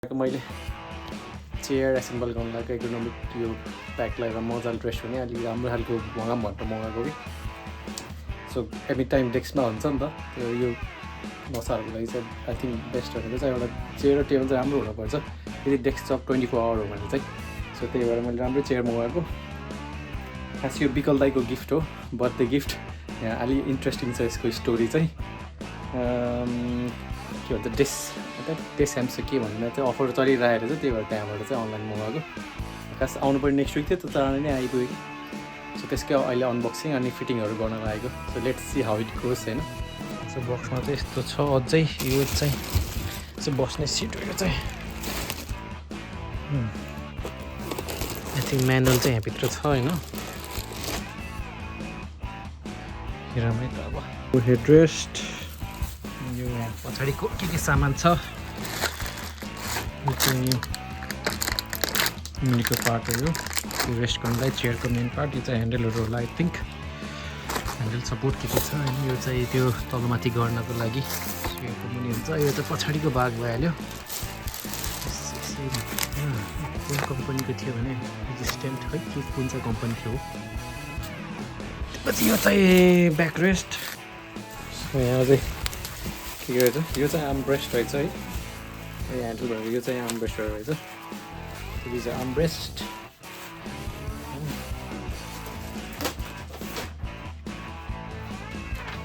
मैले chair assemble गर्नु लागि एग्रोनोमिक यो प्याक लगाएर मजाले ड्रेस हुने अलिक राम्रो खालको मगाएको कि सो एनी टाइम डेस्कमा हुन्छ नि त त्यो यो नसाहरूको लागि चाहिँ आई थिङ्क बेस्ट भनेको चाहिँ एउटा चेयर र टेबल चाहिँ राम्रो हुनुपर्छ यदि डेस्कटप 24 आवर हो भने चाहिँ सो त्यही भएर मैले राम्रै चेयर मगाएको खास यो विकल दाईको गिफ्ट हो बर्थडे गिफ्ट यहाँ अलि इन्ट्रेस्टिङ छ यसको स्टोरी चाहिँ के भन्छ डेबह्याम्स के भन्ने चाहिँ अफर चलिरहेको छ त्यही भएर त्यहाँबाट चाहिँ अनलाइन मगाएको खास आउनुपर्ने नेक्स्ट विक थियो त्यो चाँडै नै आइपुग्यो सो त्यसकै अहिले अनबक्सिङ अनि फिटिङहरू गर्न लागेको so let's see how it goes होइन सो बक्समा चाहिँ यस्तो छ अझै यो चाहिँ बस्ने सिट हो यो चाहिँ आई थिङ्क म्यानुअल चाहिँ यहाँभित्र छ होइन राम्रै त अब हेडरेस्ट यो यहाँ पछाडिको के सामान छ यो चाहिँ मुनिको पार्ट हो यो रेस्ट गर्नलाई चेयरको मेन पार्ट यो चाहिँ ह्यान्डलहरू होला आई थिङ्क ह्यान्डल सपोर्ट के छ होइन यो चाहिँ त्यो तलमाथि गर्नको लागि चेयरको मुनि हुन्छ यो चाहिँ पछाडिको भाग भइहाल्यो कुन कम्पनीको थियो भने रेजिस्टेन्ट है के कुन चाहिँ कम्पनी थियो त्यसपछि यो चाहिँ ब्याक रेस्ट यहाँ चाहिँ के रहेछ यो चाहिँ आर्मरेस्ट रहेछ है ह्यान्डल भएको यो चाहिँ आर्मरेस्टहरू रहेछ यो चाहिँ आर्मरेस्ट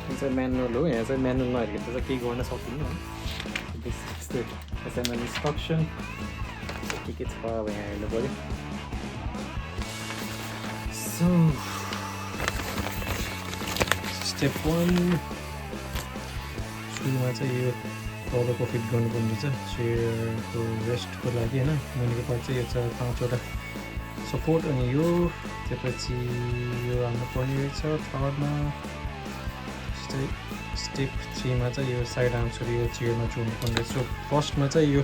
यो चाहिँ म्यानुअल हो यहाँ चाहिँ म्यानुअल नहेरेको त केही गर्न सक्दिनँ यस्तै एसएमएल इन्स्ट्रक्सन के छ अब यहाँ हेर्नु पऱ्यो सो स्टेप 1 सुरुमा चाहिँ यो तलको फिट गर्नुपर्ने छ चेयरको रेस्टको लागि होइन मुनिको पार्ट चाहिँ यो छ 5वटा सपोर्ट अनि यो त्यसपछि यो हाल्नु पर्ने रहेछ थर्डमा जस्तै स्टेप 3मा चाहिँ यो साइड आर्म्सहरू यो चेयरमा जोड्नु पर्ने रहेछ फर्स्टमा चाहिँ यो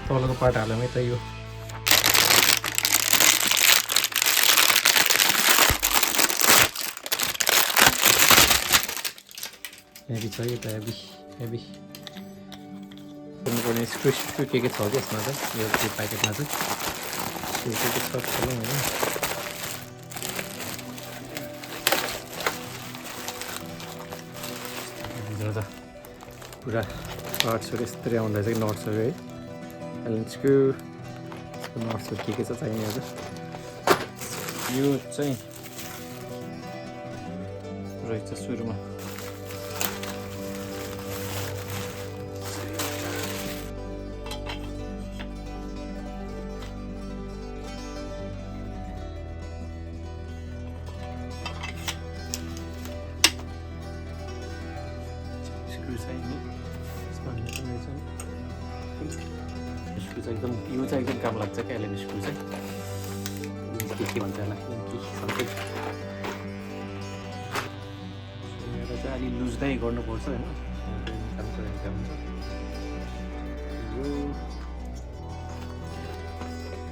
तलको पार्ट हाल्यौँ है त यो हेभी छ यो त हेभी गर्नुपर्ने स्क्रु के छ कि यसमा चाहिँ यो प्याकेटमा चाहिँ के छ खोलौँ होइन भित्र त पुरा पार्ट्सहरू यस्तरी आउँदा चाहिँ नट्सहरू है एलन स्क्रु नट्सहरू के छ चाहिने आज यो चाहिँ रहेछ सुरुमा स्क्रु चाहिँ एकदम यो चाहिँ एकदम काम लाग्छ क्या एलन स्क्रु चाहिँ के भन्छ होला समथिङ यहाँ चाहिँ अलि लुज्दै गर्नुपर्छ होइन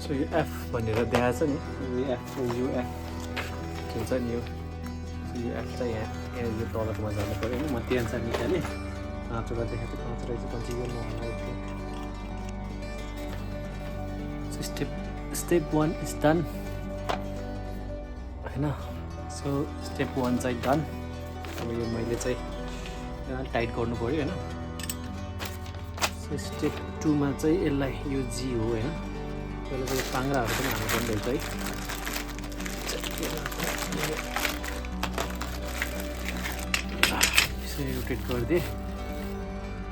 सो यो एफ भनेर देखाएको छ नि यो एफ के हुन्छ नि यो एफ चाहिँ यहाँ यो तलकोमा जानु पऱ्यो होइन म त्यो अनुसार निकालेँ 5वटा देखाएको थियो 5 रहेछ कति यो स्टेप 1 इज डन होइन सो स्टेप 1 चाहिँ डन अब यो मैले चाहिँ टाइट गर्नु पऱ्यो होइन सो स्टेप 2मा चाहिँ यसलाई यो जी हो होइन पहिला चाहिँ पाङ्राहरू पनि हाल्नुपर्ने रहेछ है यसो रोटेट गरिदिएँ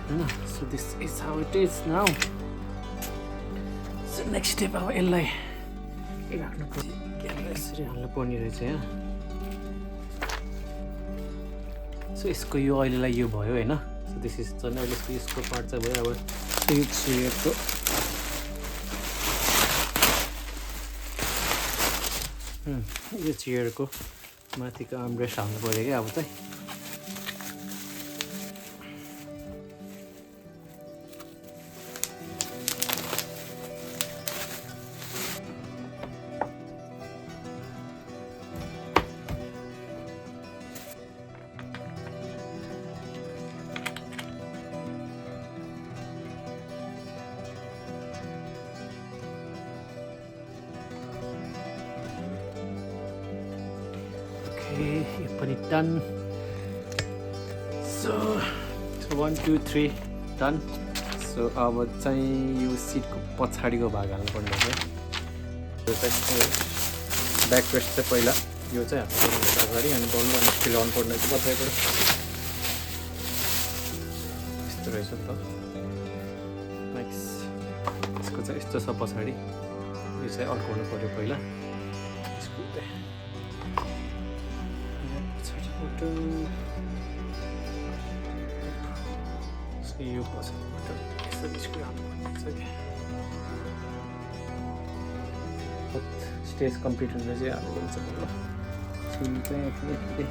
होइन so this is how it is now so next step अब यसलाई राख्नु पर्छ यसरी हाल्नु पर्ने रहेछ यहाँ सो यसको यो अहिलेलाई यो भयो होइन सो दिस इज झन् अहिले यसको पार्ट चाहिँ भयो अब यो चेयरको यो चेयरको माथिको आर्मरेस्ट हाल्नु पऱ्यो क्या अब चाहिँ ओके यो पनि डन सो 1 2 3 डन सो अब चाहिँ यो सिटको पछाडिको भाग हाल्नुपर्ने छ यो चाहिँ ब्याक रेस्ट चाहिँ पहिला यो चाहिँ हाल्नुपर्ने अगाडि अनि बल्ल अनि फिलाउनु पर्ने चाहिँ पछाडिबाट यस्तो रहेछ नि त नाइस यसको चाहिँ यस्तो छ पछाडि यो चाहिँ अड्काउनु पऱ्यो पहिला यसको पछाडिबाट यो पछाडिबाट यसरी स्क्रुहाल्नु पर्ने छ कि स्टेज कम्प्लिट हुँदा चाहिँ हाल्नुहुन्छ ल सुन चाहिँ यति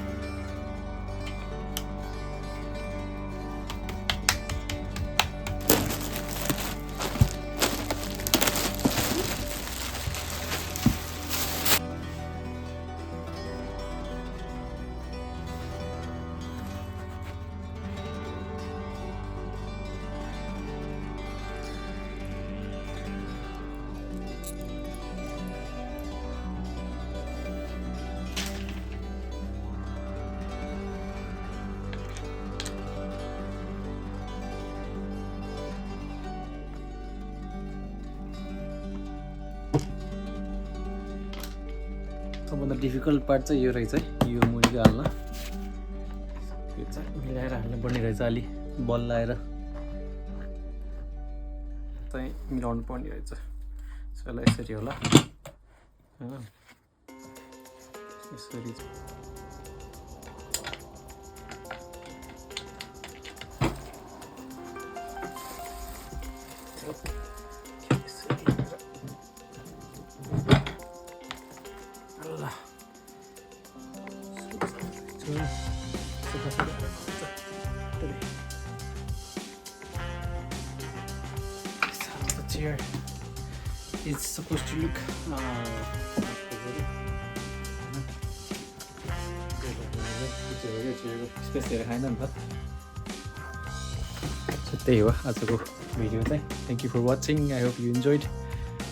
सबभन्दा डिफिकल्ट पार्ट चाहिँ यो रहेछ है यो मुनिको हाल्न यो चाहिँ मिलाएर हाल्नुपर्ने रहेछ अलि बल लाएर चाहिँ मिलाउनु पर्ने रहेछ यसलाई यसरी होला हैन यसरी chair is supposed to look space धेरै खाएन नि त त्यही हो आजको भिडियो चाहिँ thank you for watching I hope you enjoyed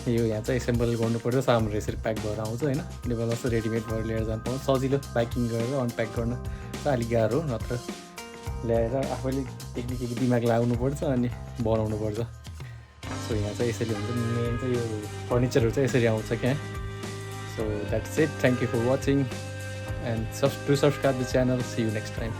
यो यहाँ चाहिँ एसेम्बल गर्नुपर्छ सामानहरू यसरी प्याक भएर आउँछ होइन नेपाल जस्तो रेडिमेड भएर लिएर जानु पाउँछ सजिलो प्याकिङ गरेर अनप्याक गर्न चाहिँ अलिक गाह्रो नत्र ल्याएर आफैले टेक्निक दिमाग लगाउनुपर्छ अनि बनाउनुपर्छ सो यहाँ चाहिँ यसरी हुन्छ मेन चाहिँ यो फर्निचरहरू चाहिँ यसरी आउँछ क्या so that's it thank you for watching and do subscribe the channel see you next time